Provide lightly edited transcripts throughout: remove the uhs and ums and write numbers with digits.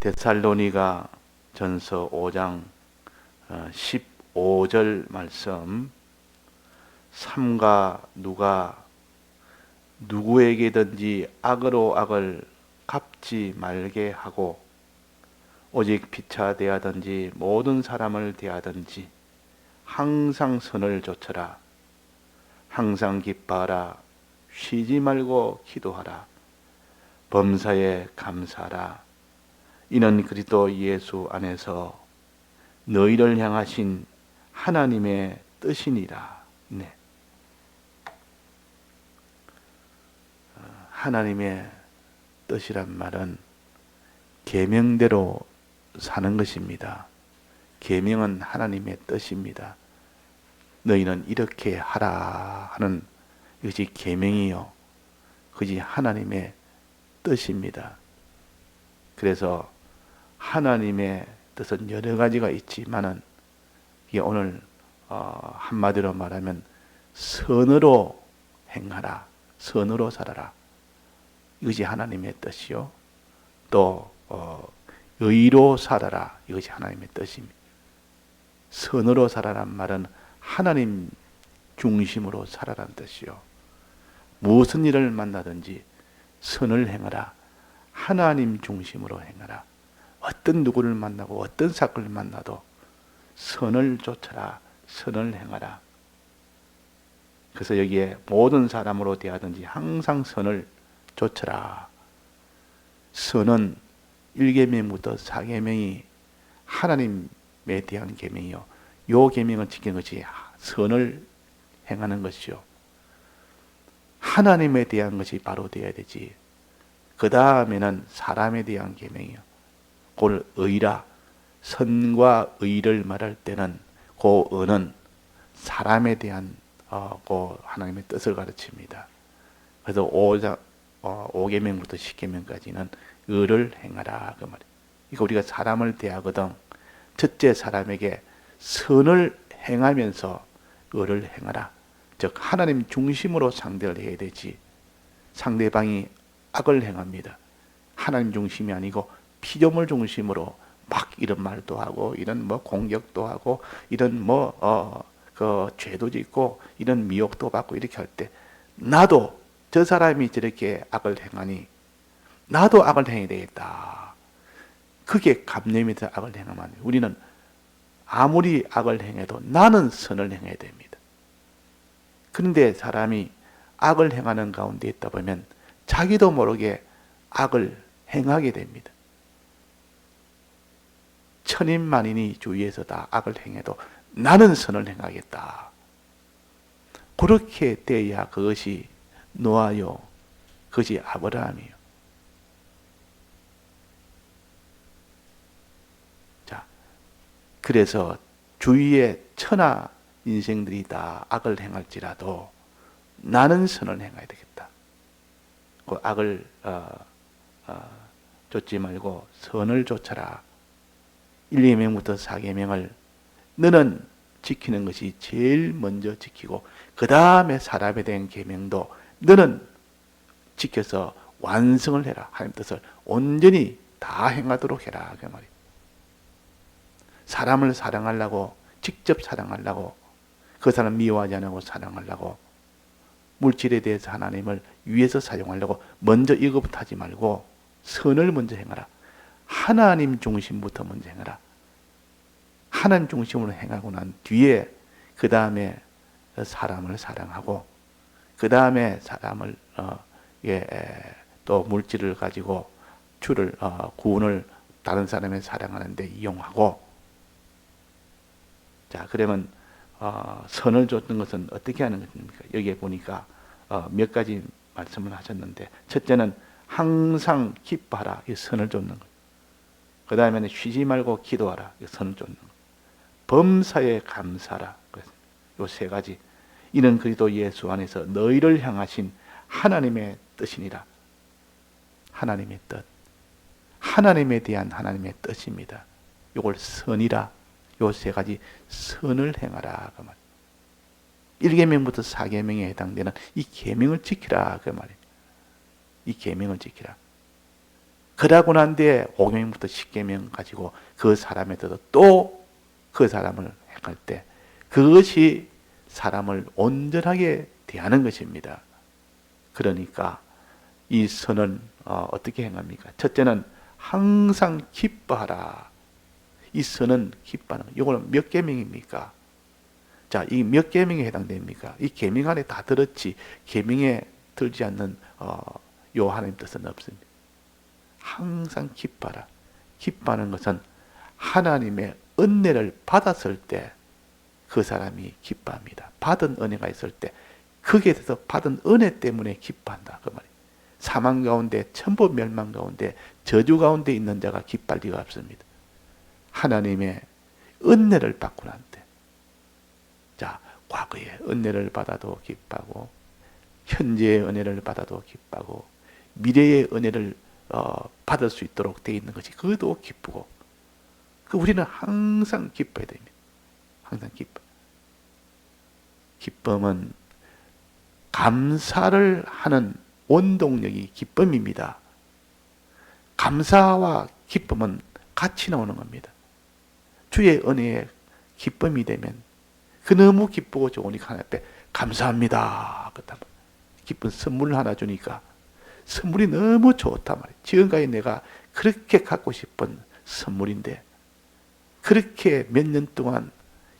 데살로니가 전서 5장 15절 말씀, 삼가 누가 누구에게든지 악으로 악을 갚지 말게 하고 오직 피차 대하든지 모든 사람을 대하든지 항상 선을 좇으라. 항상 기뻐하라. 쉬지 말고 기도하라. 범사에 감사하라. 이는 그리스도 예수 안에서 너희를 향하신 하나님의 뜻이니라. 네. 하나님의 뜻이란 말은 계명대로 사는 것입니다. 계명은 하나님의 뜻입니다. 너희는 이렇게 하라 하는 이것이 계명이요, 그것이 하나님의 뜻입니다. 그래서 하나님의 뜻은 여러 가지가 있지만은 이게 오늘 한마디로 말하면 선으로 행하라, 선으로 살아라, 이것이 하나님의 뜻이요. 또 의로 살아라, 이것이 하나님의 뜻입니다. 선으로 살아란 말은 하나님 중심으로 살아라는 뜻이요. 무슨 일을 만나든지 선을 행하라, 하나님 중심으로 행하라. 어떤 누구를 만나고 어떤 사건을 만나도 선을 좇아라, 선을 행하라. 그래서 여기에 모든 사람으로 대하든지 항상 선을 좇아라. 선은 1계명부터 4계명이 하나님에 대한 계명이요, 요 계명을 지키는 것이 선을 행하는 것이요, 하나님에 대한 것이 바로 되어야 되지. 그 다음에는 사람에 대한 계명이요, 그걸 의라. 선과 의를 말할 때는 그 의는 사람에 대한 그 하나님의 뜻을 가르칩니다. 그래서 5계명부터 10계명까지는 의를 행하라, 그 말이에요. 그러니까 우리가 사람을 대하거든 첫째 사람에게 선을 행하면서 의를 행하라. 즉 하나님 중심으로 상대를 해야 되지. 상대방이 악을 행합니다. 하나님 중심이 아니고 피조물 중심으로 막 이런 말도 하고 이런 공격도 하고 이런 그 죄도 짓고 이런 미혹도 받고 이렇게 할 때 나도 저 사람이 저렇게 악을 행하니 나도 악을 행해야 되겠다. 그게 감념이 돼. 악을 행하면 우리는 아무리 악을 행해도 나는 선을 행해야 됩니다. 그런데 사람이 악을 행하는 가운데 있다 보면 자기도 모르게 악을 행하게 됩니다. 천인만인이 주위에서 다 악을 행해도 나는 선을 행하겠다. 그렇게 돼야 그것이 노아요, 그것이 아브라함이요. 자, 그래서 주위의 천하 인생들이 다 악을 행할지라도 나는 선을 행해야 되겠다. 그 악을 좇지 말고 선을 좇아라. 1계명부터 4계명을 너는 지키는 것이 제일 먼저 지키고 그 다음에 사람에 대한 계명도 너는 지켜서 완성을 해라. 하나님 뜻을 온전히 다 행하도록 해라, 그 말이에요. 사람을 사랑하려고, 직접 사랑하려고, 그 사람 미워하지 않고 사랑하려고, 물질에 대해서 하나님을 위해서 사용하려고 먼저 이것부터 하지 말고 선을 먼저 행하라. 하나님 중심부터 먼저 행하라. 하나님 중심으로 행하고 난 뒤에 그 다음에 사람을 사랑하고 그 다음에 사람을 또 물질을 가지고 구원을 다른 사람의 사랑하는 데 이용하고. 자, 그러면 선을 줬던 것은 어떻게 하는 것입니까? 여기에 보니까 몇 가지 말씀을 하셨는데, 첫째는 항상 기뻐하라, 이 선을 줬는 것. 그 다음에는 쉬지 말고 기도하라, 이 선을 줬는 것. 범사에 감사하라, 이 세 가지. 이는 그리스도 예수 안에서 너희를 향하신 하나님의 뜻이니라. 하나님의 뜻, 하나님에 대한 하나님의 뜻입니다. 이걸 선이라, 요 세 가지 선을 행하라, 그 말. 1계명부터 4계명에 해당되는 이 계명을 지키라, 그 말이에요. 이 계명을 지키라. 그러고 난 뒤에 5계명부터 10계명 가지고 그 사람에 대해서 또 그 사람을 행할 때 그것이 사람을 온전하게 대하는 것입니다. 그러니까 이 선은 어떻게 행합니까? 첫째는 항상 기뻐하라. 이 선은 기뻐하는 거. 이거는 몇 계명입니까? 자, 이 몇 계명에 해당됩니까? 이 계명 안에 다 들었지 계명에 들지 않는 요 하나님 뜻은 없습니다. 항상 기뻐하라. 기뻐하는 것은 하나님의 은혜를 받았을 때 그 사람이 기뻐합니다. 받은 은혜가 있을 때 거기에 대해서 받은 은혜 때문에 기뻐한다. 그 말이에요. 사망 가운데 천부 멸망 가운데 저주 가운데 있는 자가 기뻐할 리가 없습니다. 하나님의 은혜를 받고 난 때, 자, 과거에 은혜를 받아도 기뻐하고 현재의 은혜를 받아도 기뻐하고 미래의 은혜를 받을 수 있도록 되어 있는 것이 그것도 기쁘고, 우리는 항상 기뻐야 됩니다. 항상 기뻐. 기쁨은 감사를 하는 원동력이 기쁨입니다. 감사와 기쁨은 같이 나오는 겁니다. 주의 은혜에 기쁨이 되면 그 너무 기쁘고 좋으니까 하나님 앞에 감사합니다. 기쁜 선물을 하나 주니까 선물이 너무 좋단 말이에요. 지금까지 내가 그렇게 갖고 싶은 선물인데 그렇게 몇 년 동안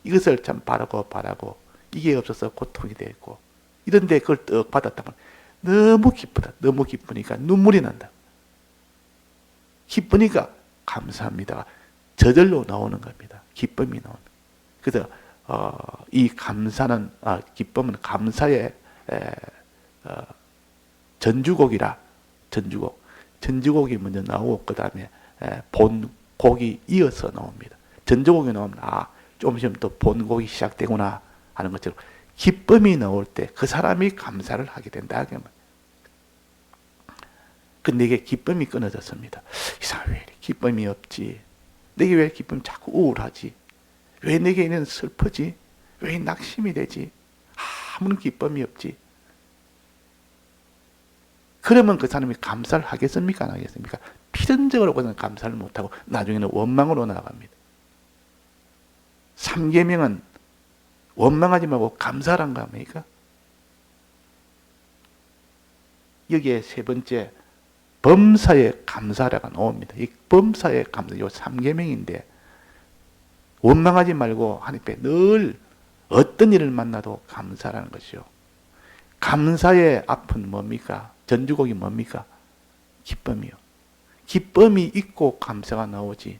이것을 참 바라고 이게 없어서 고통이 되고 이런데 그걸 떡 받았다면 너무 기쁘다. 너무 기쁘니까 눈물이 난다. 기쁘니까 감사합니다. 저절로 나오는 겁니다. 기쁨이 나오는. 그래서 이 감사는 기쁨은 감사의 전주곡이라. 전주곡이 먼저 나오고 그 다음에 본곡이 이어서 나옵니다. 전주곡이 나오면 좀 있으면 또 본곡이 시작되구나 하는 것처럼 기쁨이 나올 때 그 사람이 감사를 하게 된다. 근데 이게 기쁨이 끊어졌습니다. 이 사람 왜 이렇게 기쁨이 없지? 내게 왜 기쁨이 자꾸 우울하지? 왜 내게는 슬프지? 왜 낙심이 되지? 아무런 기쁨이 없지? 그러면 그 사람이 감사를 하겠습니까? 안 하겠습니까? 필연적으로 그는 감사를 못하고 나중에는 원망으로 나아갑니다. 3계명은 원망하지 말고 감사란 거 아닙니까? 여기에 세 번째 범사에 감사라가 나옵니다. 이 범사에 감사, 요 3계명인데 원망하지 말고 하나님 앞에 늘 어떤 일을 만나도 감사라는 것이요. 감사의 앞은 뭡니까? 전주곡이 뭡니까? 기쁨이요. 기쁨이 있고 감사가 나오지.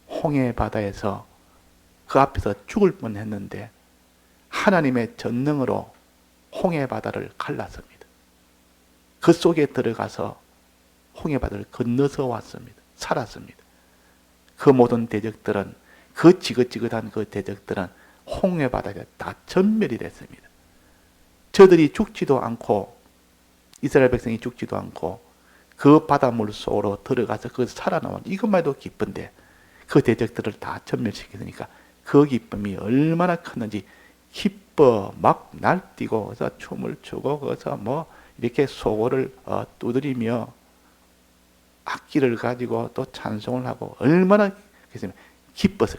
홍해 바다에서 그 앞에서 죽을 뻔했는데 하나님의 전능으로 홍해 바다를 갈랐습니다. 그 속에 들어가서 홍해 바다를 건너서 왔습니다. 살았습니다. 그 모든 대적들은 그 지긋지긋한 그 대적들은 홍해 바다에 다 전멸이 됐습니다. 저들이 죽지도 않고 이스라엘 백성이 죽지도 않고 그 바닷물 속으로 들어가서 거기서 살아나온 이것만 해도 기쁜데 그 대적들을 다 전멸시키니까 그 기쁨이 얼마나 컸는지 기뻐 막 날뛰고 그래서 춤을 추고 그래서 뭐 이렇게 소고를 두드리며 악기를 가지고 또 찬송을 하고 얼마나 기뻐서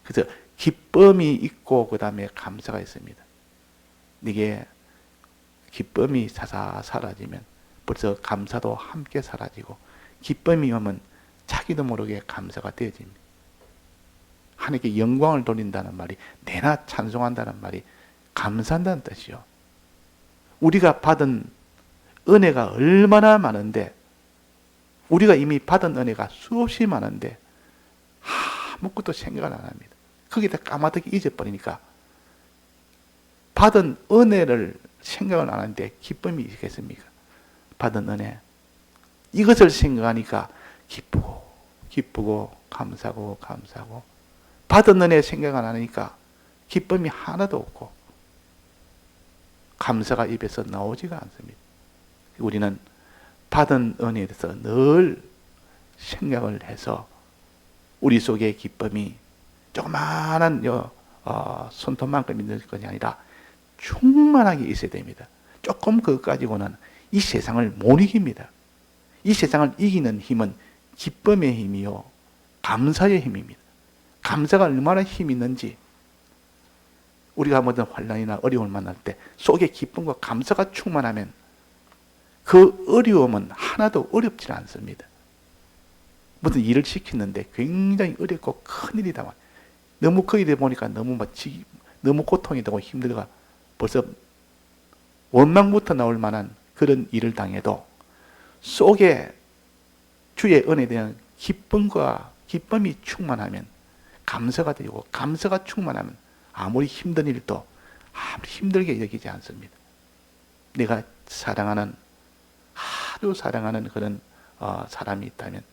그래서 기쁨이 있고 그 다음에 감사가 있습니다. 이게 기쁨이 사라지면 벌써 감사도 함께 사라지고 기쁨이 오면 자기도 모르게 감사가 되어집니다. 하나님께 영광을 돌린다는 말이 내나 찬송한다는 말이 감사한다는 뜻이요. 우리가 받은 은혜가 얼마나 많은데 우리가 이미 받은 은혜가 수없이 많은데 아무것도 생각을 안 합니다. 거기다 까마득히 잊어버리니까 받은 은혜를 생각을 안 하는데 기쁨이 있겠습니까? 받은 은혜 이것을 생각하니까 기쁘고 감사하고 받은 은혜 생각 안 하니까 기쁨이 하나도 없고 감사가 입에서 나오지가 않습니다. 우리는 받은 은혜에 대해서 늘 생각을 해서 우리 속에 기쁨이 조그마한 손톱만큼 있는 것이 아니라 충만하게 있어야 됩니다. 조금 그거 가지고는 이 세상을 못 이깁니다. 이 세상을 이기는 힘은 기쁨의 힘이요, 감사의 힘입니다. 감사가 얼마나 힘이 있는지, 우리가 모든 환난이나 어려움을 만날 때 속에 기쁨과 감사가 충만하면 그 어려움은 하나도 어렵지 않습니다. 무슨 일을 시키는데 굉장히 어렵고 큰일이다. 너무 그 일을 보니까 너무 고통이 되고 힘들가 벌써 원망부터 나올 만한 그런 일을 당해도 속에 주의 은혜에 대한 기쁨이 충만하면 감사가 되고, 감사가 충만하면 아무리 힘든 일도 아무리 힘들게 여기지 않습니다. 내가 아주 사랑하는 그런 사람이 있다면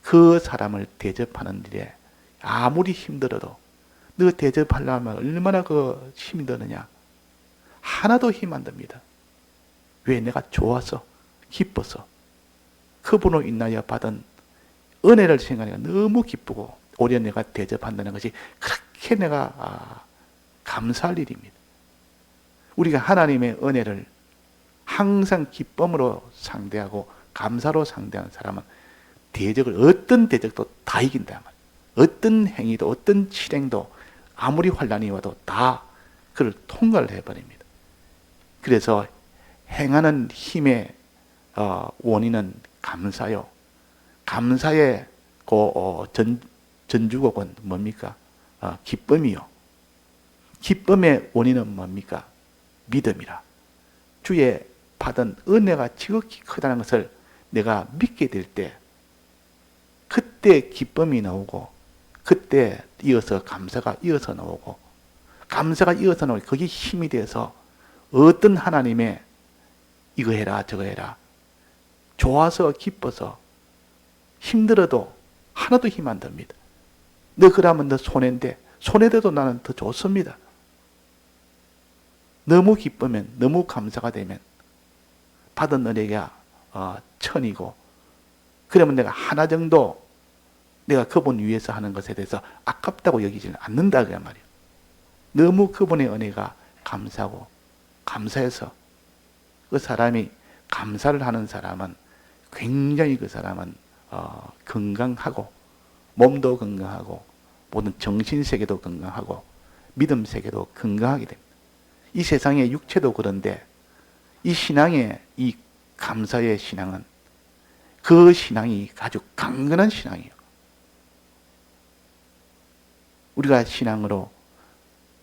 그 사람을 대접하는 일에 아무리 힘들어도 너 대접하려면 얼마나 힘이 드느냐, 하나도 힘 안 듭니다. 왜? 내가 좋아서, 기뻐서, 그분으로 인하여 받은 은혜를 생각하니까 너무 기쁘고, 오히려 내가 대접한다는 것이 그렇게 내가 감사할 일입니다. 우리가 하나님의 은혜를 항상 기쁨으로 상대하고 감사로 상대하는 사람은 어떤 대적도 다 이긴다. 어떤 행위도, 어떤 실행도 아무리 환난이 와도 다 그를 통과를 해버립니다. 그래서 행하는 힘의 원인은 감사요. 감사의 전주곡은 뭡니까? 기쁨이요. 기쁨의 원인은 뭡니까? 믿음이라. 주의 받은 은혜가 지극히 크다는 것을 내가 믿게 될 때, 그때 기쁨이 나오고, 그때 이어서 감사가 이어서 나오고, 감사가 이어서 나오고, 거기 힘이 돼서 어떤 하나님의 이거 해라 저거 해라, 좋아서 기뻐서 힘들어도 하나도 힘 안 듭니다. 너 그러면 너 손해인데, 손해돼도 나는 더 좋습니다. 너무 기쁘면, 너무 감사가 되면 받은 은혜가 천이고, 그러면 내가 하나 정도 내가 그분 위해서 하는 것에 대해서 아깝다고 여기지는 않는다 그 말이에요. 너무 그분의 은혜가 감사하고, 감사해서 그 사람이 감사를 하는 사람은 굉장히 그 사람은 건강하고, 몸도 건강하고, 모든 정신세계도 건강하고, 믿음세계도 건강하게 됩니다. 이 세상의 육체도 그런데 이 신앙의, 이 감사의 신앙은 그 신앙이 아주 강건한 신앙이에요. 우리가 신앙으로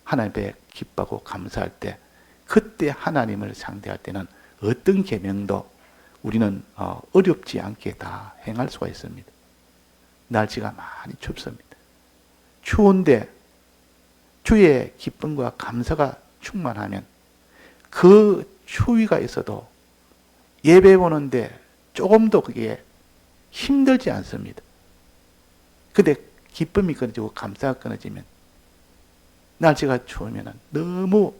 하나님께 기뻐하고 감사할 때, 그때 하나님을 상대할 때는 어떤 계명도 우리는 어렵지 않게 다 행할 수가 있습니다. 날씨가 많이 춥습니다. 추운데 주의 기쁨과 감사가 충만하면 그 추위가 있어도 예배 보는데 조금도 그게 힘들지 않습니다. 근데 기쁨이 끊어지고 감사가 끊어지면, 날씨가 추우면 너무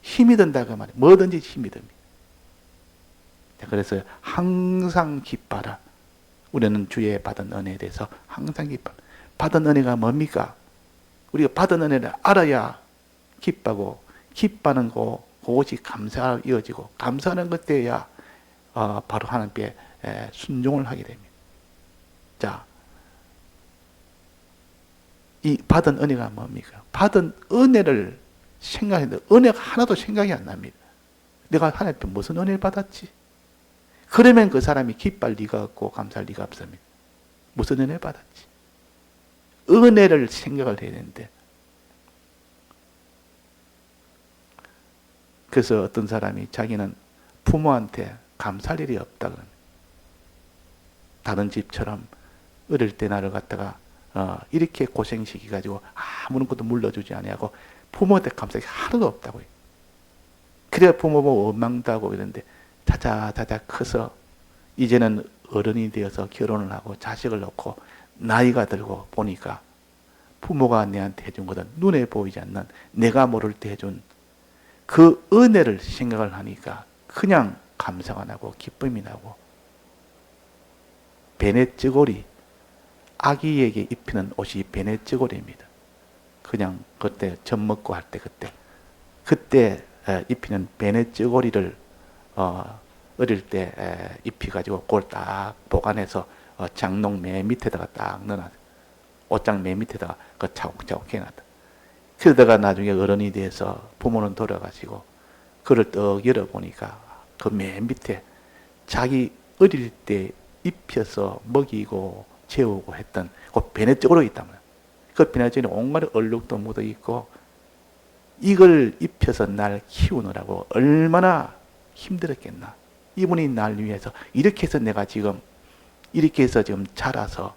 힘이 든다고 말이에요. 뭐든지 힘이 듭니다. 그래서 항상 기뻐라. 우리는 주의 받은 은혜에 대해서 항상 기뻐. 받은 은혜가 뭡니까? 우리가 받은 은혜를 알아야 기뻐하고, 기뻐하는 그것이 감사로 이어지고, 감사하는 것때야 바로 하나님께 순종을 하게 됩니다. 자, 이 받은 은혜가 뭡니까? 받은 은혜를 생각했는데 은혜가 하나도 생각이 안 납니다. 내가 하나님께 무슨 은혜를 받았지? 그러면 그 사람이 기뻐할 리가 없고 감사할 리가 없습니다. 무슨 은혜를 받았지? 은혜를 생각을 해야 되는데, 그래서 어떤 사람이 자기는 부모한테 감사할 일이 없다 그럽니다. 다른 집처럼 어릴 때 나를 갖다가 이렇게 고생시켜가지고 아무것도 물러주지 아니하고 부모한테 감사할 게 하나도 없다고 해요. 그래야 부모 보고 원망도 하고 이러는데, 자자자자 커서 이제는 어른이 되어서 결혼을 하고 자식을 낳고 나이가 들고 보니까 부모가 내한테 해준 것은 눈에 보이지 않는, 내가 모를 때 해준 그 은혜를 생각을 하니까 그냥 감사가 나고 기쁨이 나고, 베네찌고리, 아기에게 입히는 옷이 베네찌고리입니다. 그냥 그때 젖 먹고 할 때 그때 입히는 베네찌고리를 어릴 때 입혀가지고 그걸 딱 보관해서 장롱 맨 밑에다가 딱 넣어놨어. 옷장 맨 밑에다가 그 차곡차곡 해놨다. 그러다가 나중에 어른이 돼서 부모는 돌아가시고 그걸 떡 열어보니까 그 맨 밑에 자기 어릴 때 입혀서 먹이고 재우고 했던 그 베네 쪽으로 있단 말이야. 그 베네 쪽에 온갖 얼룩도 묻어 있고 이걸 입혀서 날 키우느라고 얼마나 힘들었겠나. 이분이 날 위해서 이렇게 해서 내가 지금 이렇게 해서 지금 자라서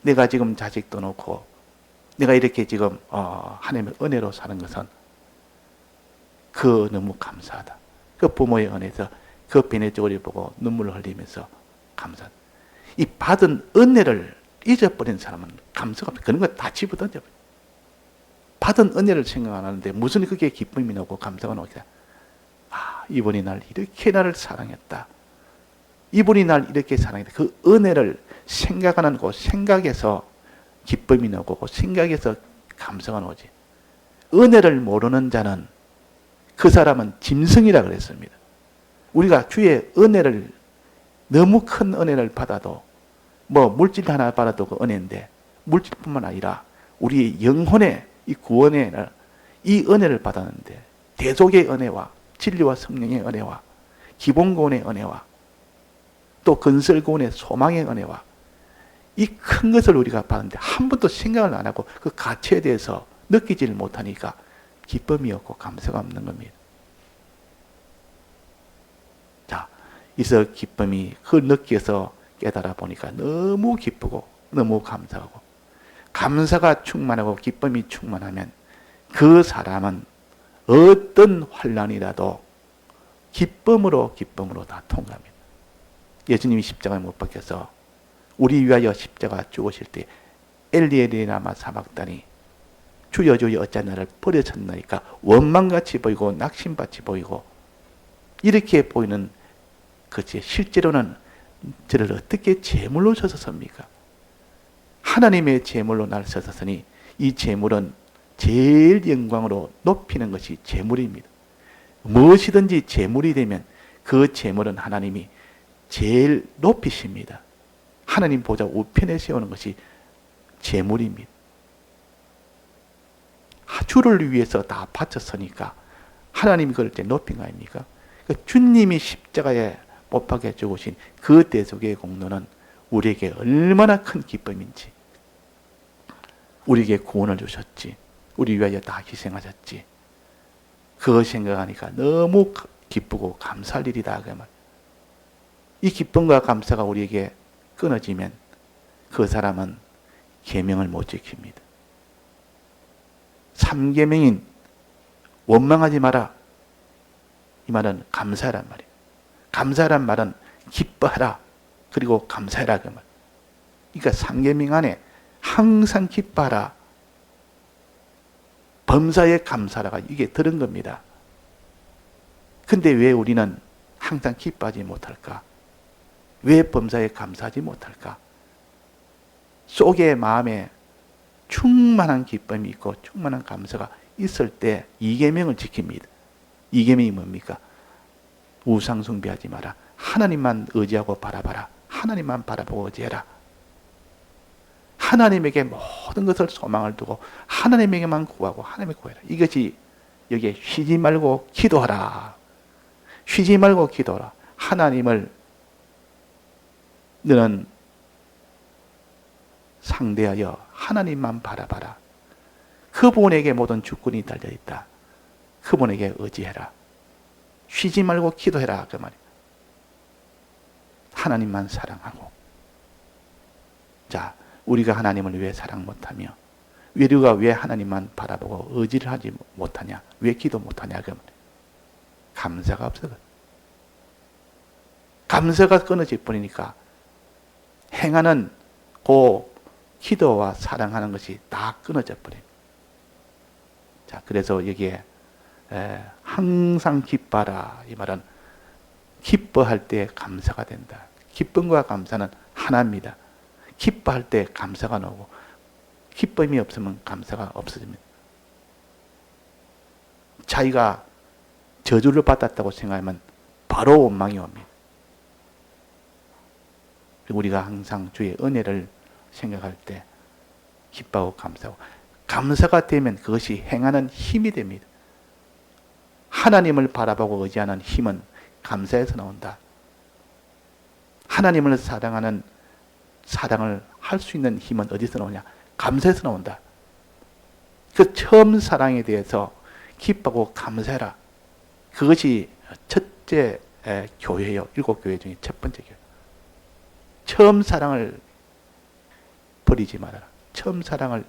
내가 지금 자식도 놓고 내가 이렇게 지금 하나님의 은혜로 사는 것은 그 너무 감사하다. 그 부모의 은혜에서 그 베네 쪽을 보고 눈물을 흘리면서 감사하다. 이 받은 은혜를 잊어버린 사람은 감사가 없다. 그런 거 다 집어던져버려. 받은 은혜를 생각 안 하는데 무슨 그게 기쁨이 나고 감사가 나오겠다. 이분이 날 이렇게 나를 사랑했다. 이분이 날 이렇게 사랑했다. 그 은혜를 생각하는 그 생각에서 기쁨이 나고 그 생각에서 감사가 나오지. 은혜를 모르는 자는 그 사람은 짐승이라 그랬습니다. 우리가 주의 은혜를 너무 큰 은혜를 받아도 뭐 물질 하나 받아도 그 은혜인데 물질뿐만 아니라 우리 영혼의 이 구원의 이 은혜를 받았는데 대속의 은혜와 진리와 성령의 은혜와 기본구원의 은혜와 또 건설구원의 소망의 은혜와 이 큰 것을 우리가 받았는데 한 번도 생각을 안 하고 그 가치에 대해서 느끼지를 못하니까 기쁨이 없고 감사가 없는 겁니다. 자, 이서 기쁨이 그 느껴서 깨달아 보니까 너무 기쁘고 너무 감사하고 감사가 충만하고 기쁨이 충만하면 그 사람은 어떤 환난이라도 기쁨으로 다 통과합니다. 예수님이 십자가에 못 박혀서 우리 위하여 십자가 죽으실 때 엘리엘리라마 사박다니 주여 주여 어찌 나를 버리셨나이까 원망같이 보이고 낙심같이 보이고 이렇게 보이는 그치 실제로는 저를 어떻게 제물로 서서섭니까? 하나님의 제물로 날 서서서니 이 제물은 제일 영광으로 높이는 것이 제물입니다. 무엇이든지 제물이 되면 그 제물은 하나님이 제일 높이십니다. 하나님 보좌 우편에 세우는 것이 제물입니다. 주를 위해서 다 바쳤으니까 하나님이 그럴 때 높인 거 아닙니까? 주님이 십자가에 못 박혀 죽으신 그 대속의 공로는 우리에게 얼마나 큰 기쁨인지, 우리에게 구원을 주셨지, 우리 위하여 다 희생하셨지, 그거 생각하니까 너무 기쁘고 감사할 일이다. 그 말. 이 기쁨과 감사가 우리에게 끊어지면 그 사람은 계명을 못 지킵니다. 3계명인 원망하지 마라. 이 말은 감사란 말이에요. 감사란 말은 기뻐하라. 그리고 감사해라. 그 말. 그러니까 3계명 안에 항상 기뻐하라. 범사에 감사라가 이게 들은 겁니다. 근데 왜 우리는 항상 기뻐하지 못할까? 왜 범사에 감사하지 못할까? 속에 마음에 충만한 기쁨이 있고 충만한 감사가 있을 때 이계명을 지킵니다. 이계명이 뭡니까? 우상 숭배하지 마라. 하나님만 의지하고 바라봐라. 하나님만 바라보고 의지해라. 하나님에게 모든 것을 소망을 두고 하나님에게만 구하고 하나님을 구해라. 이것이 여기에 쉬지 말고 기도하라. 쉬지 말고 기도하라. 하나님을 너는 상대하여 하나님만 바라봐라. 그분에게 모든 주권이 달려있다. 그분에게 의지해라. 쉬지 말고 기도해라. 그 말이야. 하나님만 사랑하고. 자, 우리가 하나님을 왜 사랑 못하며 우리가 왜 하나님만 바라보고 의지를 하지 못하냐? 왜 기도 못하냐? 그 말이야. 감사가 없어서. 감사가 끊어질 뿐이니까 행하는 그 기도와 사랑하는 것이 다 끊어져 버립니다. 자, 그래서 여기에 항상 기뻐하라. 이 말은 기뻐할 때 감사가 된다. 기쁨과 감사는 하나입니다. 기뻐할 때 감사가 나오고 기쁨이 없으면 감사가 없어집니다. 자기가 저주를 받았다고 생각하면 바로 원망이 옵니다. 그리고 우리가 항상 주의 은혜를 생각할 때 기뻐하고 감사하고, 감사가 되면 그것이 행하는 힘이 됩니다. 하나님을 바라보고 의지하는 힘은 감사에서 나온다. 하나님을 사랑하는 사랑을 할 수 있는 힘은 어디서 나오냐? 감사에서 나온다. 그 처음 사랑에 대해서 기뻐하고 감사해라. 그것이 첫째 교회요. 7교회 중에 첫 번째 교회. 처음 사랑을 버리지 말아라. 처음 사랑을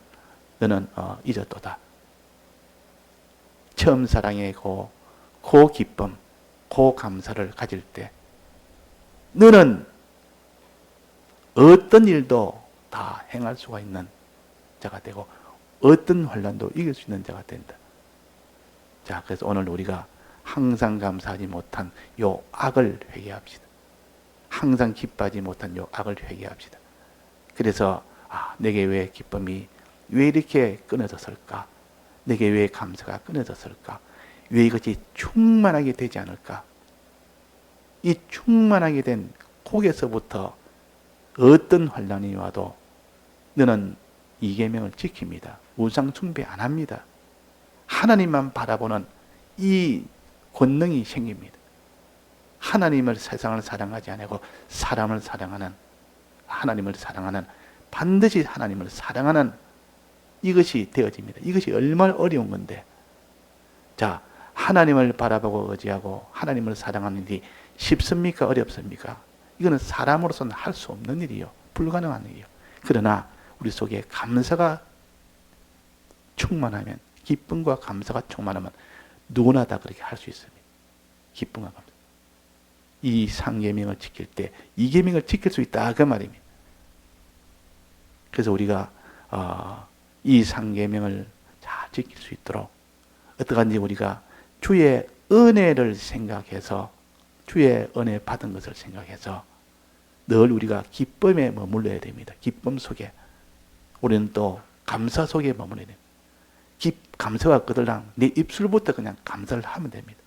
너는 잊었도다. 처음 사랑의 그 기쁨, 그 감사를 가질 때 너는 어떤 일도 다 행할 수가 있는 자가 되고 어떤 환난도 이길 수 있는 자가 된다. 자, 그래서 오늘 우리가 항상 감사하지 못한 요 악을 회개합시다. 항상 기뻐하지 못한 요 악을 회개합시다. 그래서 내게 왜 기쁨이 왜 이렇게 끊어졌을까? 내게 왜 감사가 끊어졌을까? 왜 이것이 충만하게 되지 않을까? 이 충만하게 된 거기에서부터 어떤 환난이 와도 너는 이 계명을 지킵니다. 우상 숭배 안 합니다. 하나님만 바라보는 이 권능이 생깁니다. 하나님을, 세상을 사랑하지 않고 사람을 사랑하는, 하나님을 사랑하는, 반드시 하나님을 사랑하는 이것이 되어집니다. 이것이 얼마나 어려운 건데. 자, 하나님을 바라보고 의지하고 하나님을 사랑하는 일이 쉽습니까? 어렵습니까? 이거는 사람으로서는 할 수 없는 일이요. 불가능한 일이요. 그러나 우리 속에 감사가 충만하면, 기쁨과 감사가 충만하면 누구나 다 그렇게 할 수 있습니다. 기쁨과 감사. 이 상계명을 지킬 때 이 계명을 지킬 수 있다 그 말입니다. 그래서 우리가 이 상계명을 잘 지킬 수 있도록 어떡한지 우리가 주의 은혜를 생각해서, 주의 은혜 받은 것을 생각해서 늘 우리가 기쁨에 머물러야 됩니다. 기쁨 속에. 우리는 또 감사 속에 머물러야 됩니다. 감사가 거들랑 내 입술부터 그냥 감사를 하면 됩니다.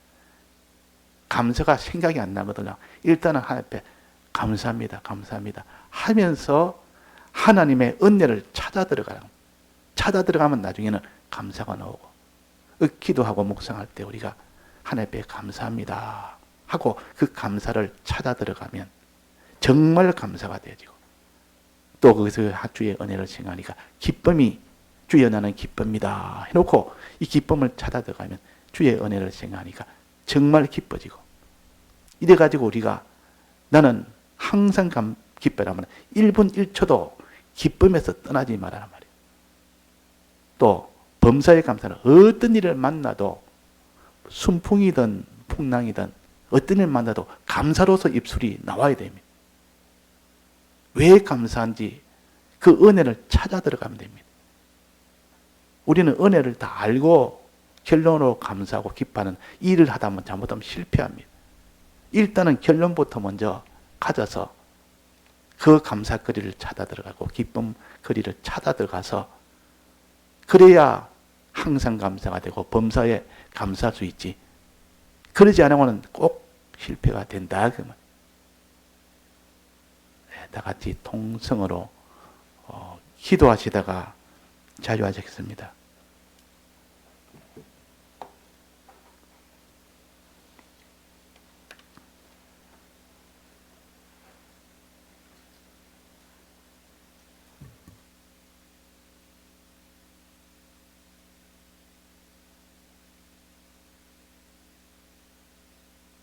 감사가 생각이 안 나거든요. 일단은 하나님 앞에 감사합니다. 감사합니다. 하면서 하나님의 은혜를 찾아 들어가면 나중에는 감사가 나오고, 기도하고 묵상할 때 우리가 하나님 앞에 감사합니다 하고 그 감사를 찾아 들어가면 정말 감사가 되어지고, 또 거기서 주의 은혜를 생각하니까 기쁨이, 주의 은혜는 기쁨이다 해놓고 이 기쁨을 찾아 들어가면 주의 은혜를 생각하니까 정말 기뻐지고, 이래가지고 우리가 나는 항상 기뻐라면 1분 1초도 기쁨에서 떠나지 말라는 말이에요. 또 범사에 감사는 어떤 일을 만나도, 순풍이든 풍랑이든 어떤 일을 만나도 감사로서 입술이 나와야 됩니다. 왜 감사한지 그 은혜를 찾아 들어가면 됩니다. 우리는 은혜를 다 알고 결론으로 감사하고 기뻐하는 일을 하다 보면 잘못하면 실패합니다. 일단은 결론부터 먼저 가져서 그 감사거리를 찾아 들어가고 기쁨거리를 찾아 들어가서, 그래야 항상 감사가 되고 범사에 감사할 수 있지. 그러지 않으면 꼭 실패가 된다. 다 같이 통성으로 기도하시다가 자유하시겠습니다.